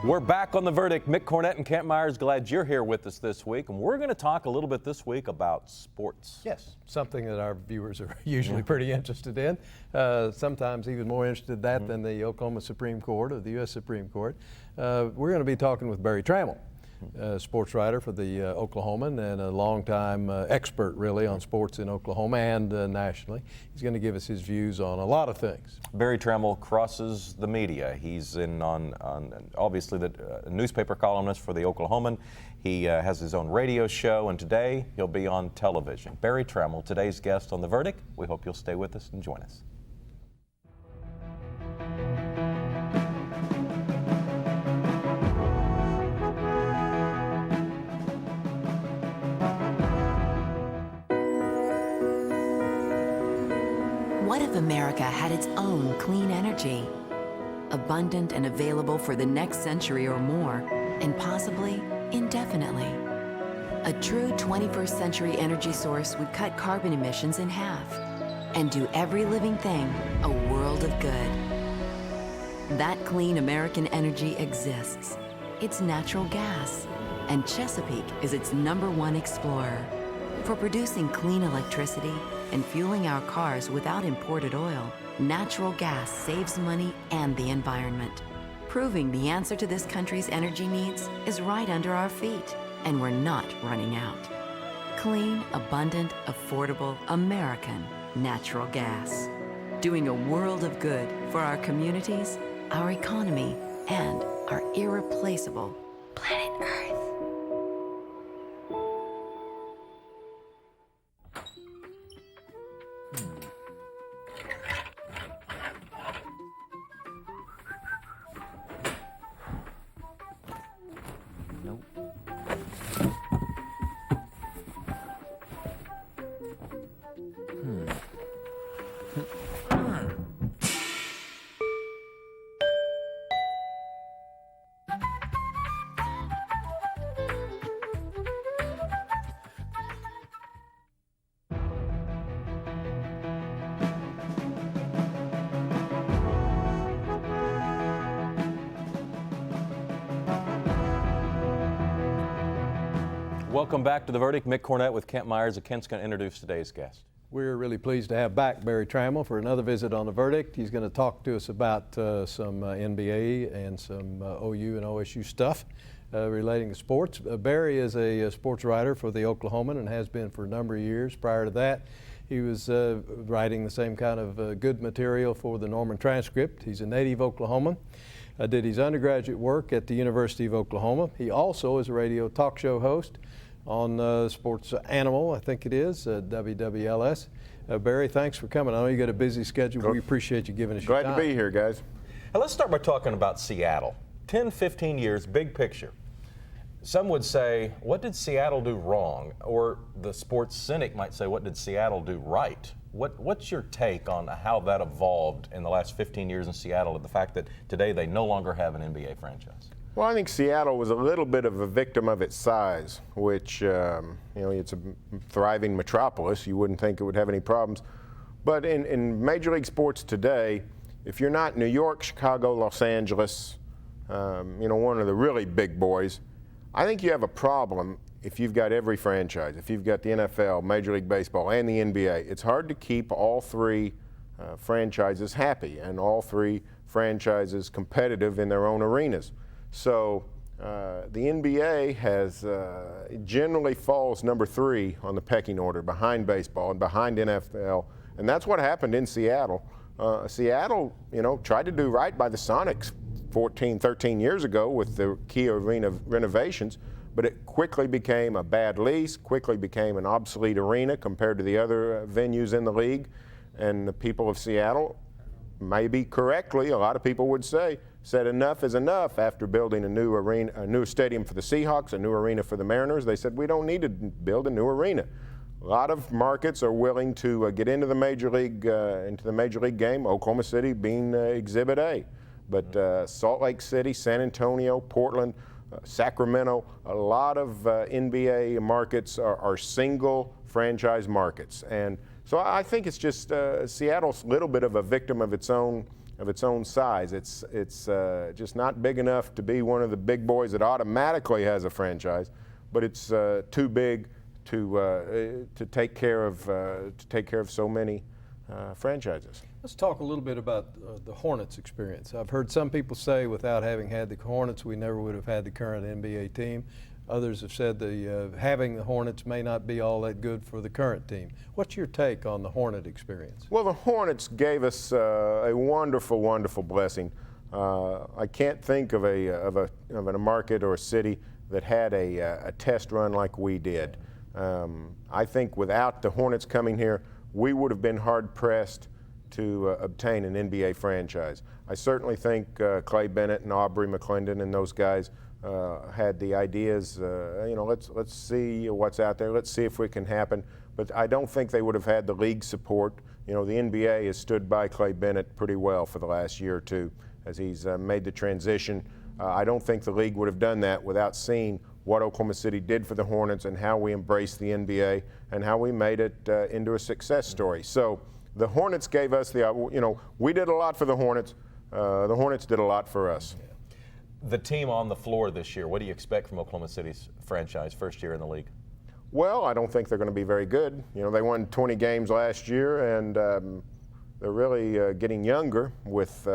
We're back on The Verdict. Mick Cornett and Kent Myers, glad you're here with us this week. And we're going to talk a little bit this week about sports. Yes, something that our viewers are usually pretty interested in. Sometimes even more interested in that than the Oklahoma Supreme Court or the U.S. Supreme Court. We're going to be talking with Barry Tramel, sports writer for the Oklahoman and a longtime expert really on sports in Oklahoma and nationally. He's going to give us his views on a lot of things. Barry Tramel crosses the media. He's in on obviously the newspaper columnist for the Oklahoman. He has his own radio show, and today he'll be on television. Barry Tramel, today's guest on The Verdict. We hope you'll stay with us and join us. What if America had its own clean energy? Abundant and available for the next century or more, and possibly indefinitely. A true 21st century energy source would cut carbon emissions in half and do every living thing a world of good. That clean American energy exists. It's natural gas, and Chesapeake is its #1 explorer. For producing clean electricity and fueling our cars without imported oil, natural gas saves money and the environment. Proving the answer to this country's energy needs is right under our feet, and we're not running out. Clean, abundant, affordable, American natural gas. Doing a world of good for our communities, our economy, and our irreplaceable planet Earth. Welcome back to The Verdict. Mick Cornett with Kent Myers. Kent's going to introduce today's guest. We're really pleased to have back Barry Tramel for another visit on The Verdict. He's going to talk to us about some NBA and some OU and OSU stuff relating to sports. Barry is a sports writer for the Oklahoman and has been for a number of years. Prior to that, he was writing the same kind of good material for the Norman Transcript. He's a native Oklahoman. Did his undergraduate work at the University of Oklahoma. He also is a radio talk show host on Sports Animal, I think it is, WWLS. Barry, thanks for coming. I know you got a busy schedule. We appreciate you giving us your time. Glad to be here, guys. Now let's start by talking about Seattle. 10, 15 years, big picture. Some would say, what did Seattle do wrong? Or the sports cynic might say, what did Seattle do right? What's your take on how that evolved in the last 15 years in Seattle, and the fact that today they no longer have an NBA franchise? Well, I think Seattle was a little bit of a victim of its size, which, it's a thriving metropolis. You wouldn't think it would have any problems. But in Major League sports today, if you're not New York, Chicago, Los Angeles, one of the really big boys, I think you have a problem if you've got every franchise. If you've got the NFL, Major League Baseball, and the NBA, it's hard to keep all three franchises happy and all three franchises competitive in their own arenas. So the NBA has generally falls #3 on the pecking order behind baseball and behind NFL, and that's what happened in Seattle. Seattle, tried to do right by the Sonics 14, 13 years ago with the key arena renovations, but it quickly became a bad lease, quickly became an obsolete arena compared to the other venues in the league, and the people of Seattle, maybe correctly, a lot of people would say, said enough is enough after building a new arena, a new stadium for the Seahawks, a new arena for the Mariners. They said, we don't need to build a new arena. A lot of markets are willing to get into the major league game, Oklahoma City being Exhibit A. But Salt Lake City, San Antonio, Portland, Sacramento, a lot of NBA markets are single franchise markets. And so I think it's just Seattle's a little bit of a victim of its own of its own size. It's just not big enough to be one of the big boys that automatically has a franchise, but it's too big to take care of so many franchises. Let's talk a little bit about the Hornets experience. I've heard some people say without having had the Hornets, we never would have had the current NBA team. Others have said having the Hornets may not be all that good for the current team. What's your take on the Hornet experience? Well, the Hornets gave us a wonderful, wonderful blessing. I can't think of a market or a city that had a test run like we did. I think without the Hornets coming here, we would have been hard-pressed to obtain an NBA franchise. I certainly think Clay Bennett and Aubrey McClendon and those guys had the ideas, let's see what's out there, let's see if it can happen. But I don't think they would have had the league support. The NBA has stood by Clay Bennett pretty well for the last year or two as he's made the transition. I don't think the league would have done that without seeing what Oklahoma City did for the Hornets and how we embraced the NBA and how we made it into a success story. So the Hornets gave us we did a lot for the Hornets. The Hornets did a lot for us. The team on the floor this year, what do you expect from Oklahoma City's franchise, first year in the league? Well, I don't think they're going to be very good. They won 20 games last year, and they're really getting younger with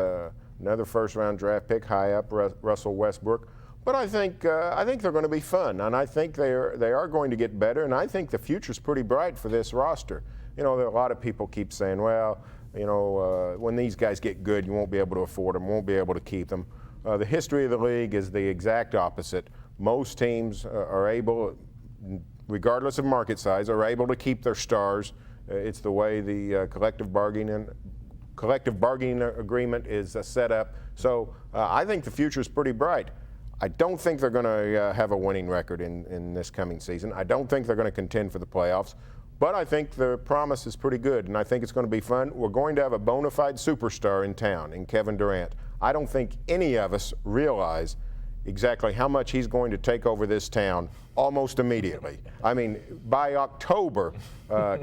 another first-round draft pick high up, Russell Westbrook. But I think they're going to be fun, and I think they are going to get better, and I think the future's pretty bright for this roster. There are a lot of people keep saying, well, when these guys get good, you won't be able to afford them, won't be able to keep them. The history of the league is the exact opposite. Most teams are able, regardless of market size, are able to keep their stars. It's the way the collective bargaining agreement is set up. So I think the future is pretty bright. I don't think they're going to have a winning record in this coming season. I don't think they're going to contend for the playoffs. But I think the promise is pretty good, and I think it's going to be fun. We're going to have a bona fide superstar in town, in Kevin Durant. I don't think any of us realize exactly how much he's going to take over this town almost immediately. I mean, by October,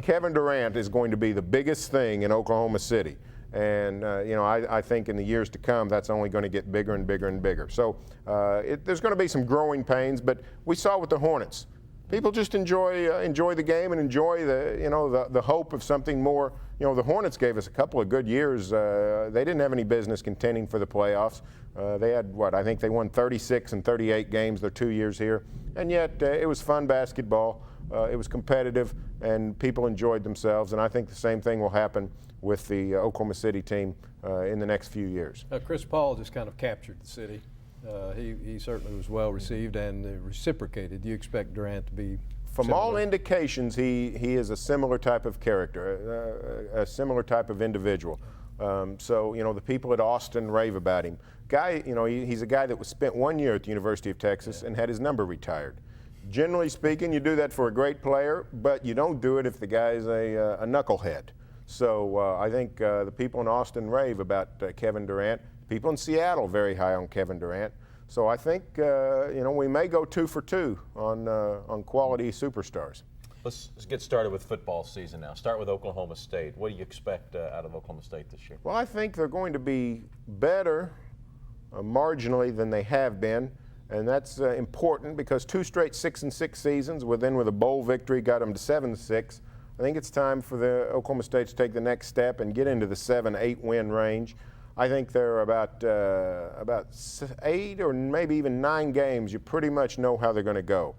Kevin Durant is going to be the biggest thing in Oklahoma City. And, I think in the years to come, that's only going to get bigger and bigger and bigger. So there's going to be some growing pains, but we saw with the Hornets. People just enjoy the game and enjoy the hope of something more. The Hornets gave us a couple of good years. They didn't have any business contending for the playoffs. They had I think they won 36 and 38 games their 2 years here, and yet it was fun basketball. It was competitive, and people enjoyed themselves. And I think the same thing will happen with the Oklahoma City team in the next few years. Chris Paul just kind of captured the city. He certainly was well received and reciprocated. Do you expect Durant to be From similar? all indications, he is a similar type of character, a similar type of individual. So the people at Austin rave about him. He's a guy that was spent 1 year at the University of Texas and had his number retired. Generally speaking, you do that for a great player, but you don't do it if the guy's a knucklehead. So I think the people in Austin rave about Kevin Durant. People in Seattle very high on Kevin Durant. So I think we may go 2 for 2 on quality superstars. Let's get started with football season now. Start with Oklahoma State. What do you expect out of Oklahoma State this year? Well, I think they're going to be better marginally than they have been, and that's important because 2 straight 6-6 seasons, with a bowl victory, got them to 7-6. I think it's time for the Oklahoma State to take the next step and get into the 7-8 win range. I think they're about 8 or maybe even 9 games. You pretty much know how they're going to go.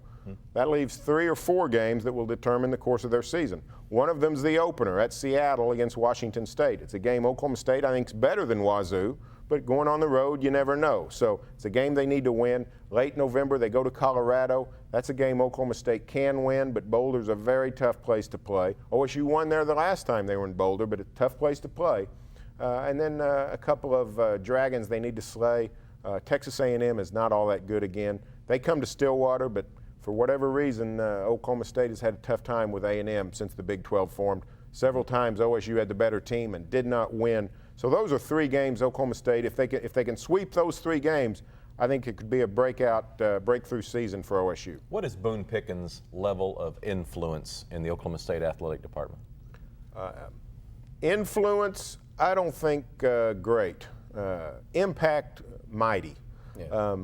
That leaves 3 or 4 games that will determine the course of their season. One of them's the opener at Seattle against Washington State. It's a game Oklahoma State I think is better than Wazoo, but going on the road, you never know. So it's a game they need to win. Late November, they go to Colorado. That's a game Oklahoma State can win, but Boulder's a very tough place to play. OSU won there the last time they were in Boulder, but a tough place to play. And then a couple of Dragons they need to slay. Texas A&M is not all that good again. They come to Stillwater, but for whatever reason, Oklahoma State has had a tough time with A&M since the Big 12 formed. Several times OSU had the better team and did not win. So those are 3 games Oklahoma State. If they can sweep those 3 games, I think it could be a breakthrough season for OSU. What is Boone Pickens' level of influence in the Oklahoma State athletic department? Influence, I don't think great. Impact, mighty. Yeah.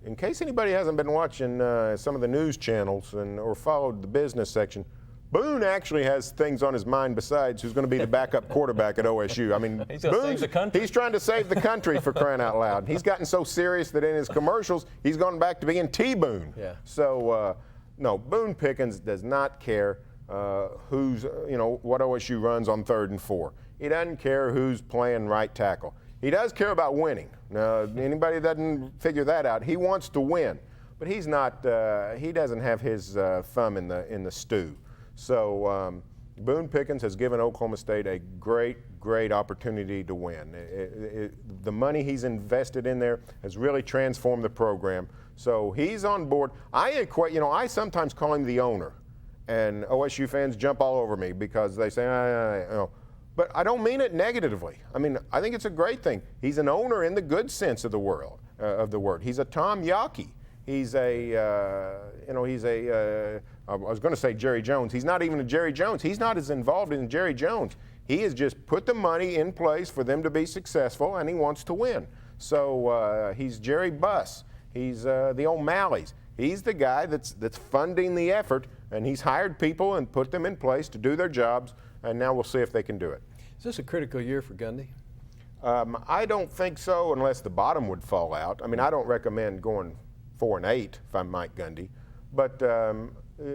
In case anybody hasn't been watching some of the news channels or followed the business section, Boone actually has things on his mind besides who's going to be the backup quarterback at OSU. I mean, He's gonna save the country. He's trying to save the country, for crying out loud. He's gotten so serious that in his commercials, he's gone back to being T-Boone. Yeah. So, no, Boone Pickens does not care who's, what OSU runs on 3rd and 4. He doesn't care who's playing right tackle. He does care about winning. Anybody that doesn't figure that out, he wants to win. But he's not, he doesn't have his thumb in the stew. So Boone Pickens has given Oklahoma State a great opportunity to win. The money he's invested in there has really transformed the program. So he's on board. I sometimes call him the owner, and OSU fans jump all over me because they say, but I don't mean it negatively. I mean, I think it's a great thing. He's an owner in the good sense of the word. He's a Tom Yawkey. He's I was going to say Jerry Jones. He's not even a Jerry Jones. He's not as involved in Jerry Jones. He has just put the money in place for them to be successful, and he wants to win. So he's Jerry Buss. He's the O'Malleys. He's the guy that's funding the effort, and he's hired people and put them in place to do their jobs, and now we'll see if they can do it. Is this a critical year for Gundy? I don't think so, unless the bottom would fall out. I mean, I don't recommend going 4-8 if I'm Mike Gundy, but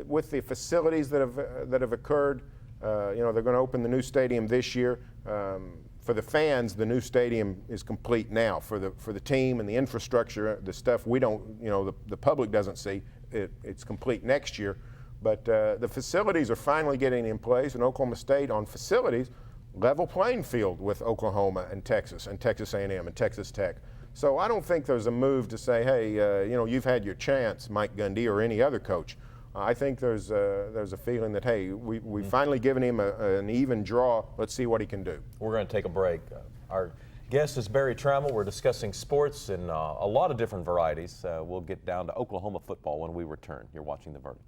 with the facilities that have occurred, they're going to open the new stadium this year. For the fans, the new stadium is complete now. For the team and the infrastructure, the stuff we don't, the public doesn't see, it's complete next year. But the facilities are finally getting in place, and Oklahoma State on facilities, level playing field with Oklahoma and Texas A&M and Texas Tech. So I don't think there's a move to say, hey, you've had your chance, Mike Gundy or any other coach. I think there's a feeling that, hey, we've finally given him an even draw. Let's see what he can do. We're going to take a break. Our guest is Barry Tramel. We're discussing sports in a lot of different varieties. We'll get down to Oklahoma football when we return. You're watching The Verdict.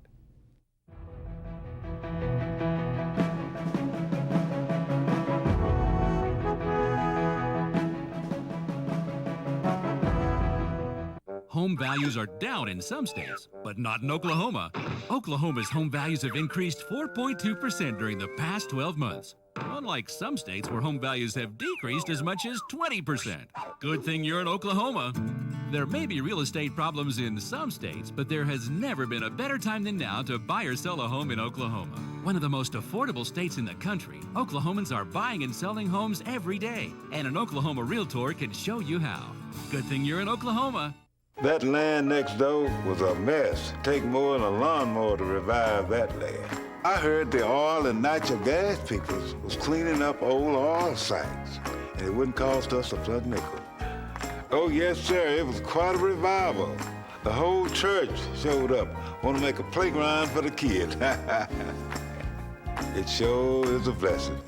Home values are down in some states, but not in Oklahoma. Oklahoma's home values have increased 4.2% during the past 12 months. Unlike some states where home values have decreased as much as 20%. Good thing you're in Oklahoma. There may be real estate problems in some states, but there has never been a better time than now to buy or sell a home in Oklahoma. One of the most affordable states in the country, Oklahomans are buying and selling homes every day, and an Oklahoma Realtor can show you how. Good thing you're in Oklahoma. That land next door was a mess. Take more than a lawnmower to revive that land. I heard the oil and natural gas people was cleaning up old oil sites, and it wouldn't cost us a plug nickel. Oh yes, sir, it was quite a revival. The whole church showed up, want to make a playground for the kids. It sure is a blessing.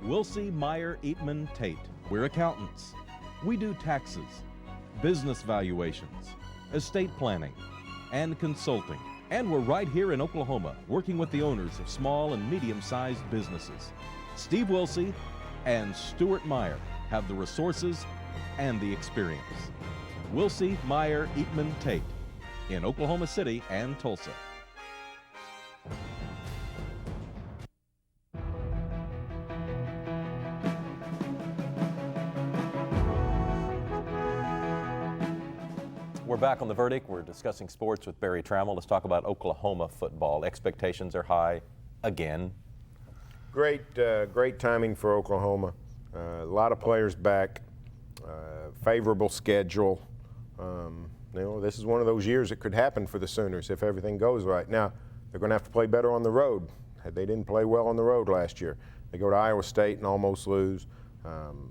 Wilsey, Meyer, Eatman, Tate. We're accountants. We do taxes, business valuations, estate planning, and consulting. And we're right here in Oklahoma, working with the owners of small and medium-sized businesses. Steve Wilsey and Stuart Meyer have the resources and the experience. Wilsey, Meyer, Eatman, Tate in Oklahoma City and Tulsa. We're back on The Verdict. We're discussing sports with Barry Tramel. Let's talk about Oklahoma football. Expectations are high again. Great timing for Oklahoma. A lot of players back. Favorable schedule. This is one of those years it could happen for the Sooners if everything goes right. Now, they're going to have to play better on the road. They didn't play well on the road last year. They go to Iowa State and almost lose.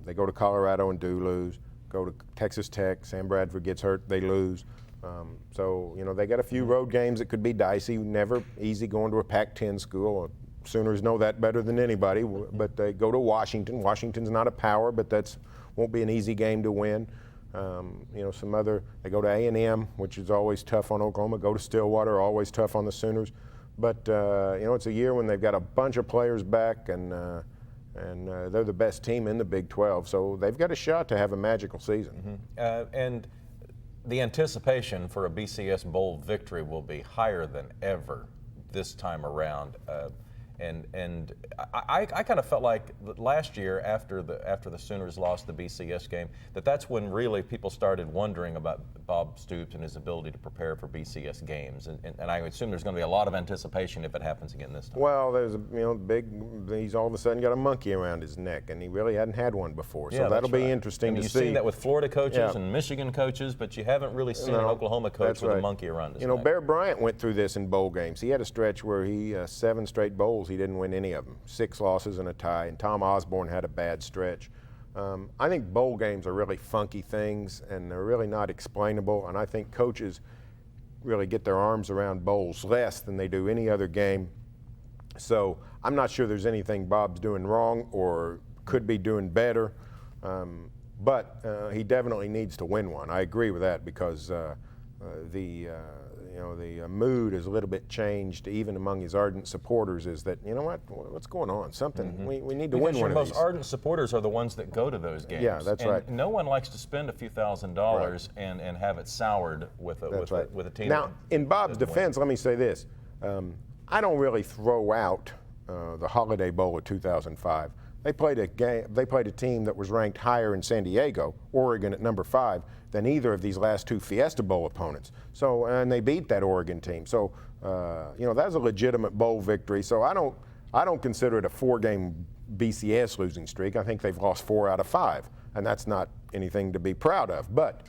They go to Colorado and do lose. Go to Texas Tech, Sam Bradford gets hurt, they lose. They got a few road games that could be dicey, never easy going to a Pac-10 school. Sooners know that better than anybody, but they go to Washington. Washington's not a power, but won't be an easy game to win. Some other, they go to A&M, which is always tough on Oklahoma, go to Stillwater, always tough on the Sooners. But, it's a year when they've got a bunch of players back, and they're the best team in the Big 12, so they've got a shot to have a magical season. And the anticipation for a BCS Bowl victory will be higher than ever this time around. And I kind of felt like last year after the Sooners lost the BCS game, that's when really people started wondering about Bob Stoops and his ability to prepare for BCS games. And I assume there's going to be a lot of anticipation if it happens again this time. Well, there's he's all of a sudden got a monkey around his neck, and he really hadn't had one before. So that'll be interesting to see. You've seen that with Florida coaches and Michigan coaches, but you haven't really seen an Oklahoma coach with a monkey around his neck. Bear Bryant went through this in bowl games. He had a stretch where he 7 straight bowls. He didn't win any of them. 6 losses and a tie. And Tom Osborne had a bad stretch. I think bowl games are really funky things, and they're really not explainable. And I think coaches really get their arms around bowls less than they do any other game. So I'm not sure there's anything Bob's doing wrong or could be doing better. But he definitely needs to win one. I agree with that, because the mood is a little bit changed, even among his ardent supporters, is that, what's going on? Something, we need to win one of these. Most ardent supporters are the ones that go to those games. Yeah, that's right. No one likes to spend a few $1,000s and have it soured with a team. Now, in Bob's defense, let me say this. I don't really throw out the Holiday Bowl of 2005. They played a team that was ranked higher in San Diego, Oregon at number 5, than either of these last 2 Fiesta Bowl opponents. So, and they beat that Oregon team. So, that's a legitimate bowl victory. So I don't consider it a 4-game BCS losing streak. I think they've lost 4 out of 5, and that's not anything to be proud of. But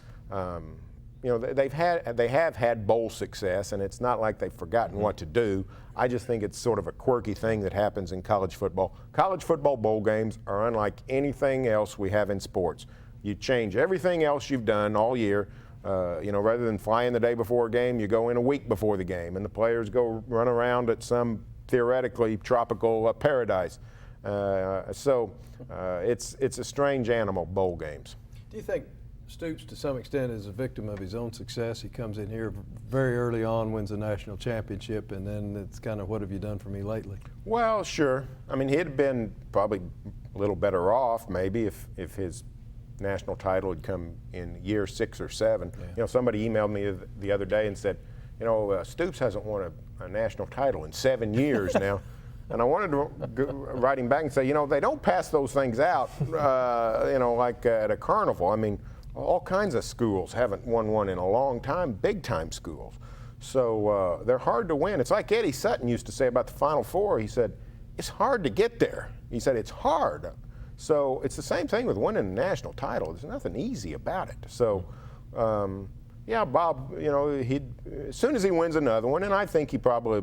they have had bowl success, and it's not like they've forgotten what to do. I just think it's sort of a quirky thing that happens in college football. College football bowl games are unlike anything else we have in sports. You change everything else you've done all year. Rather than flying the day before a game, you go in a week before the game, and the players go run around at some theoretically tropical paradise. It's a strange animal, bowl games. Do you think Stoops, to some extent, is a victim of his own success? He comes in here very early on, wins a national championship, and then it's kind of, what have you done for me lately? Well, sure. I mean, he'd have been probably a little better off maybe if his national title had come in year 6 or 7. Yeah. Somebody emailed me the other day and said, Stoops hasn't won a national title in 7 years now. And I wanted to write him back and say, they don't pass those things out, like at a carnival. I mean, all kinds of schools haven't won one in a long time, big-time schools. So they're hard to win. It's like Eddie Sutton used to say about the Final Four. He said, it's hard to get there. He said, it's hard. So it's the same thing with winning a national title. There's nothing easy about it. So, Bob, as soon as he wins another one, and I think he probably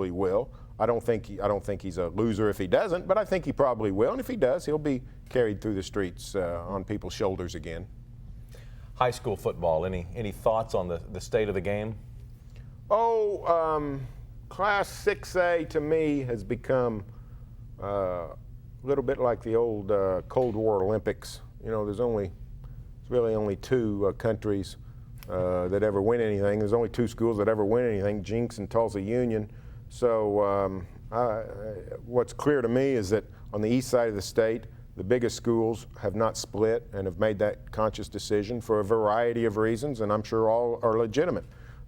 will. I don't think he's a loser if he doesn't, but I think he probably will. And if he does, he'll be carried through the streets on people's shoulders again. High school football, any thoughts on the state of the game? Class 6A to me has become a little bit like the old Cold War Olympics. There's really only 2 countries that ever win anything. There's only 2 schools that ever win anything, Jinx and Tulsa Union. So what's clear to me is that on the east side of the state, the biggest schools have not split and have made that conscious decision for a variety of reasons, and I'm sure all are legitimate.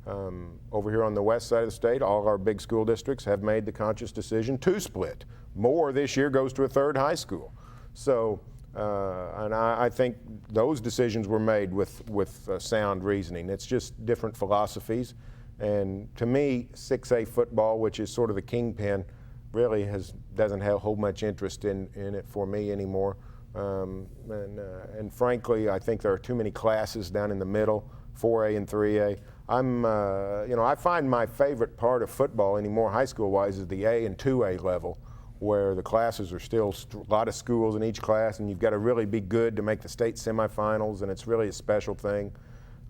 Over here on the west side of the state, all our big school districts have made the conscious decision to split. More this year goes to a 3rd high school. So, and I think those decisions were made with sound reasoning. It's just different philosophies. And to me, 6A football, which is sort of the kingpin, really doesn't hold much interest in it for me anymore. And frankly, I think there are too many classes down in the middle, 4A and 3A. I find my favorite part of football anymore, high school-wise, is the A and 2A level, where the classes are still a lot of schools in each class, and you've got to really be good to make the state semifinals, and it's really a special thing.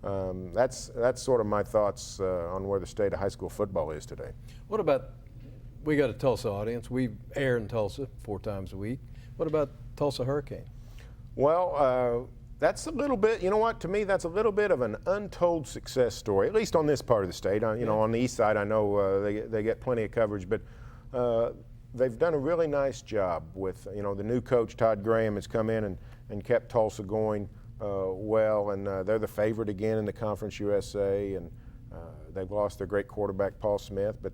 That's sort of my thoughts on where the state of high school football is today. What about, we got a Tulsa audience. We air in Tulsa 4 times a week. What about Tulsa Hurricane? Well, that's a little bit, you know what, to me that's a little bit of an untold success story, at least on this part of the state. You know, on the east side I know they get plenty of coverage, but they've done a really nice job with, you know, the new coach Todd Graham has come in and kept Tulsa going well, and they're the favorite again in the Conference USA, and they've lost their great quarterback Paul Smith, but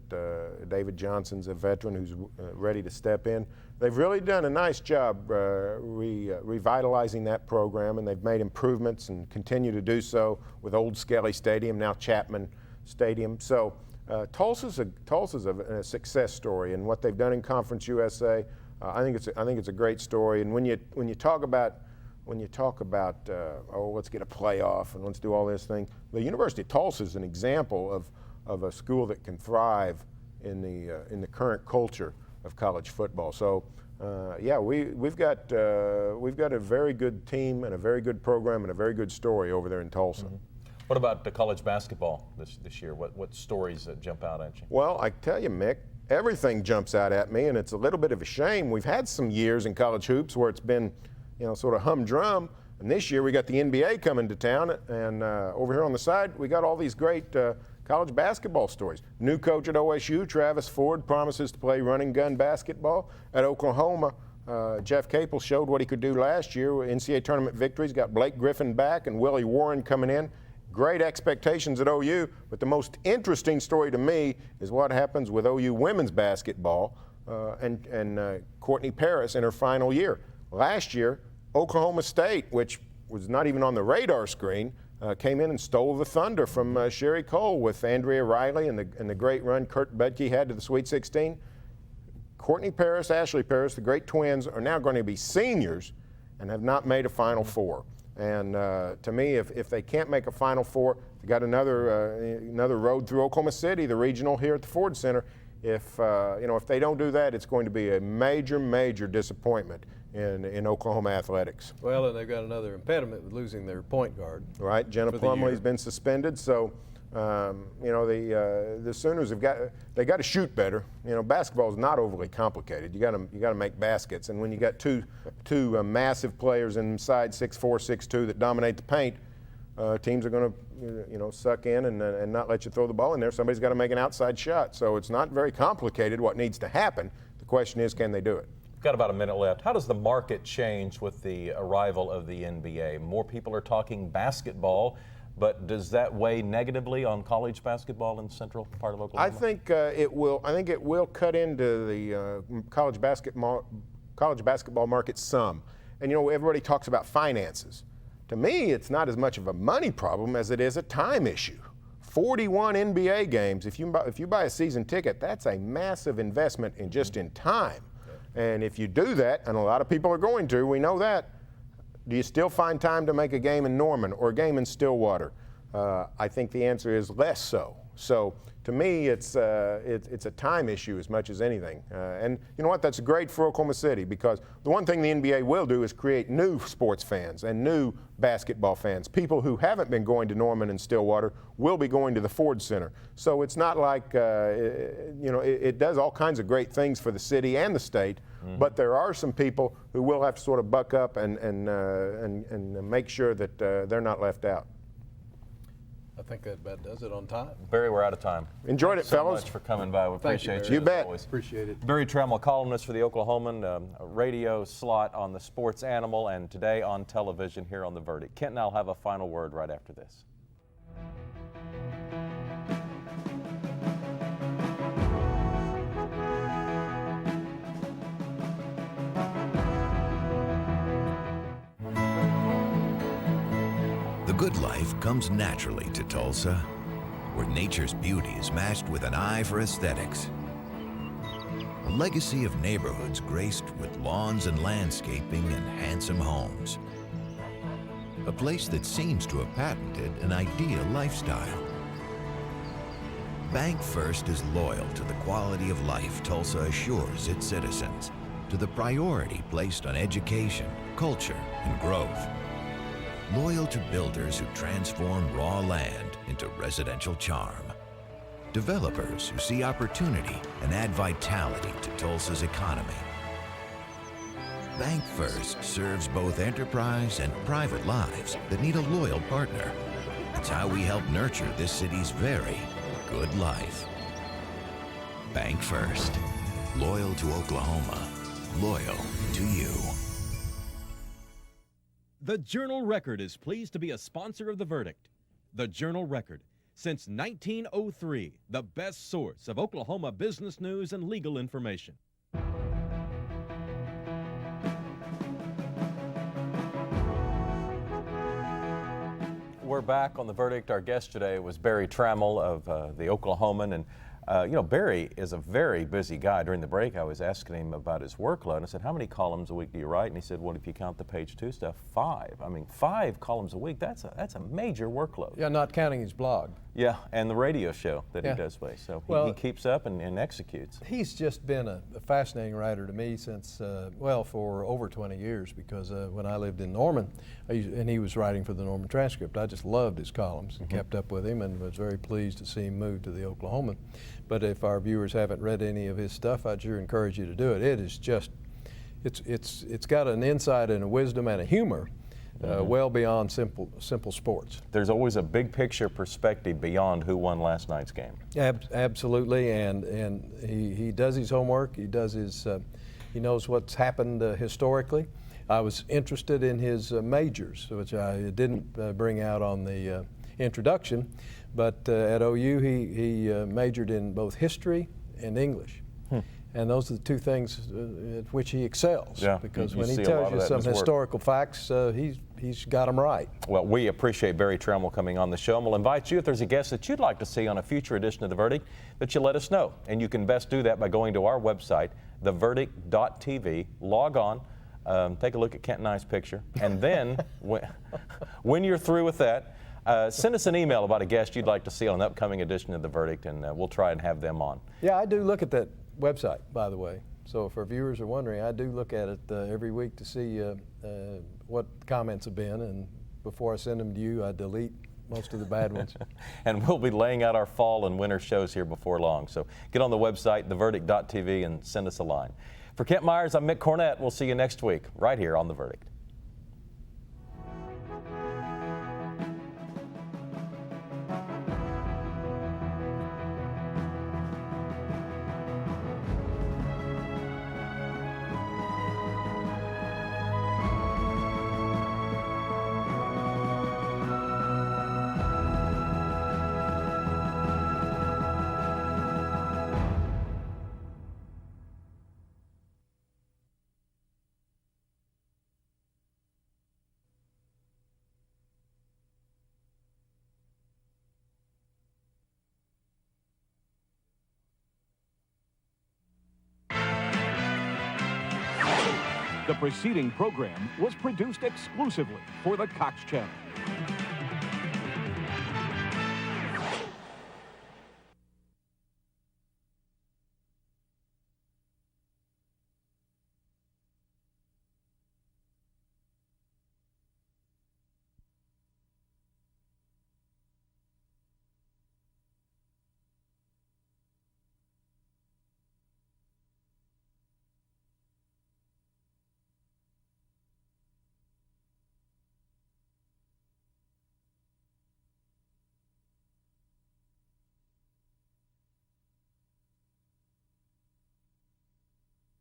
David Johnson's a veteran who's ready to step in. They've really done a nice job revitalizing that program, and they've made improvements and continue to do so with Old Skelly Stadium, now Chapman Stadium. So Tulsa's a success story, and what they've done in Conference USA, I think it's a great story. And when you talk about oh, let's get a playoff and let's do all this thing, the University of Tulsa is an example of a school that can thrive in the current culture of college football. So yeah, we've got a very good team and a very good program and a very good story over there in Tulsa. Mm-hmm. What about the college basketball this year? What stories jump out at you? Well, I tell you, Mick, everything jumps out at me, and it's a little bit of a shame. We've had some years in college hoops where it's been, you know, sort of humdrum, and this year we got the NBA coming to town, and over here on the side we got all these great college basketball stories. New coach at OSU, Travis Ford, promises to play running gun basketball. At Oklahoma, Jeff Capel showed what he could do last year. NCAA tournament victories, got Blake Griffin back and Willie Warren coming in. Great expectations at OU, but the most interesting story to me is what happens with OU women's basketball and Courtney Paris in her final year. Last year, Oklahoma State, which was not even on the radar screen, came in and stole the thunder from Sherry Cole with Andrea Riley and the great run Kurt Budke had to the Sweet 16. Courtney Paris, Ashley Paris, the great twins, are now going to be seniors and have not made a Final Four. And to me, if they can't make a Final Four, they got another road through Oklahoma City, the regional here at the Ford Center. If they don't do that, it's going to be a major disappointment in Oklahoma athletics. Well, and they've got another impediment with losing their point guard. Right, Jenna Plumlee's been suspended, so the Sooners they got to shoot better. You know, basketball is not overly complicated. You got to make baskets, and when you got two massive players inside 6'4", 6'2" that dominate the paint, teams are going to suck in and not let you throw the ball in there. Somebody's got to make an outside shot. So it's not very complicated what needs to happen. The question is, can they do it? We've got about a minute left. How does the market change with the arrival of the NBA? More people are talking basketball, but does that weigh negatively on college basketball in the central part of Oklahoma? I think it will. I think it will cut into the college basketball market some. And you know, everybody talks about finances. To me, it's not as much of a money problem as it is a time issue. 41 NBA games. If you buy a season ticket, that's a massive investment in time. And if you do that, and a lot of people are going to, we know that, do you still find time to make a game in Norman or a game in Stillwater? I think the answer is less so. So to me, it's a time issue as much as anything. And you know what? That's great for Oklahoma City, because the one thing the NBA will do is create new sports fans and new basketball fans. People who haven't been going to Norman and Stillwater will be going to the Ford Center. So it's not like, it does all kinds of great things for the city and the state, but there are some people who will have to sort of buck up and make sure that they're not left out. I think that about does it on time. Barry, we're out of time. Enjoyed it, fellas. Thanks so much for coming by. We appreciate you. You bet. Always. Appreciate it. Barry Tramel, columnist for the Oklahoman, a radio slot on the Sports Animal, and today on television here on The Verdict. Kent and I'll have a final word right after this. The good life comes naturally to Tulsa, where nature's beauty is matched with an eye for aesthetics. A legacy of neighborhoods graced with lawns and landscaping and handsome homes. A place that seems to have patented an ideal lifestyle. Bank First is loyal to the quality of life Tulsa assures its citizens, to the priority placed on education, culture, and growth. Loyal to builders who transform raw land into residential charm. Developers who see opportunity and add vitality to Tulsa's economy. Bank First serves both enterprise and private lives that need a loyal partner. It's how we help nurture this city's very good life. Bank First. Loyal to Oklahoma. Loyal to you. The Journal-Record is pleased to be a sponsor of The Verdict. The Journal-Record, since 1903, the best source of Oklahoma business news and legal information. We're back on The Verdict. Our guest today was Barry Tramel of the Oklahoman. And you know, Barry is a very busy guy. During the break, I was asking him about his workload. And I said, how many columns a week do you write? And he said, well, if you count the page 2 stuff, 5. I mean, 5 columns a week, that's a major workload. Yeah, not counting his blog. Yeah, and the radio show that Yeah. he does with. So Well, he keeps up and executes. He's just been a fascinating writer to me since, well, for over 20 years, because when I lived in Norman, and he was writing for the Norman Transcript, I just loved his columns and kept up with him and was very pleased to see him move to the Oklahoman. But if our viewers haven't read any of his stuff, I'd sure encourage you to do it. It is just, it's got an insight and a wisdom and a humor well beyond simple sports. There's always a big picture perspective beyond who won last night's game. Absolutely, and he does his homework. He does his he knows what's happened historically. I was interested in his majors, which I didn't bring out on the introduction, but at OU he majored in both history and English. And those are the 2 things at which he excels. Yeah, because you when he see a lot tells of you that in some his work. historical facts, he's got them right. Well, we appreciate Barry Tramel coming on the show, and we'll invite you, if there's a guest that you'd like to see on a future edition of The Verdict, that you let us know. And you can best do that by going to our website, theverdict.tv, log on, take a look at Kent and I's picture, and then when you're through with that, send us an email about a guest you'd like to see on an upcoming edition of The Verdict, and we'll try and have them on. Yeah, I do look at that website, by the way. So if our viewers are wondering, I do look at it every week to see what comments have been, and before I send them to you, I delete most of the bad ones. And we'll be laying out our fall and winter shows here before long. So get on the website, theverdict.tv, and send us a line. For Kent Myers, I'm Mick Cornett. We'll see you next week, right here on The Verdict. The preceding program was produced exclusively for the Cox Channel.